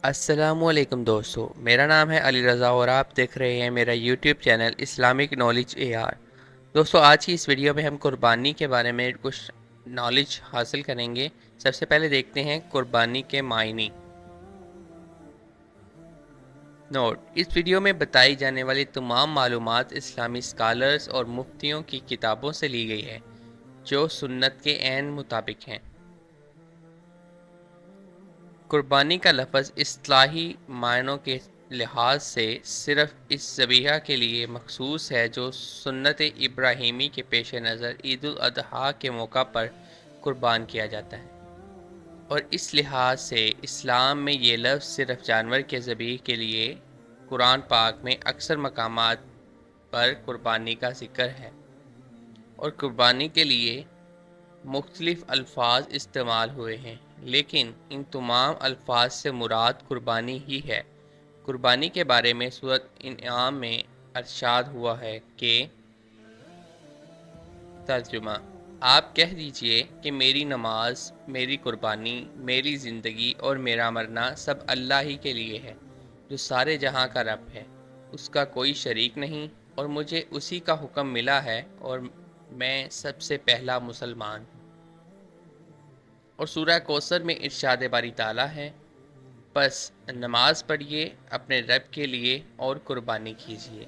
السلام علیکم دوستو، میرا نام ہے علی رضا اور آپ دیکھ رہے ہیں میرا YouTube channel Islamic knowledge A R. دوستو، آج کی اس ویڈیو میں ہم قربانی کے بارے میں کچھ نالج حاصل کریں گے۔ سب سے پہلے دیکھتے ہیں قربانی کے معنی۔ نوٹ: اس ویڈیو میں بتائی جانے والی تمام معلومات اسلامی اسکالرز اور مفتیوں کی کتابوں سے لی گئی ہے جو سنت کے عین مطابق ہیں۔ قربانی کا لفظ اصطلاحی معنوں کے لحاظ سے صرف اس ذبیحہ کے لیے مخصوص ہے جو سنت ابراہیمی کے پیش نظر عید الاضحیٰ کے موقع پر قربان کیا جاتا ہے، اور اس لحاظ سے اسلام میں یہ لفظ صرف جانور کے ذبح کے لیے قرآن پاک میں اکثر مقامات پر قربانی کا ذکر ہے، اور قربانی کے لیے مختلف الفاظ استعمال ہوئے ہیں، لیکن ان تمام الفاظ سے مراد قربانی ہی ہے۔ قربانی کے بارے میں سورۃ انعام میں ارشاد ہوا ہے کہ ترجمہ: آپ کہہ دیجئے کہ میری نماز، میری قربانی، میری زندگی اور میرا مرنا سب اللہ ہی کے لیے ہے، جو سارے جہاں کا رب ہے، اس کا کوئی شریک نہیں، اور مجھے اسی کا حکم ملا ہے اور میں سب سے پہلا مسلمان ہوں۔ اور سورہ کوثر میں ارشاد باری تعالیٰ ہے: پس نماز پڑھیے اپنے رب کے لیے اور قربانی کیجیے۔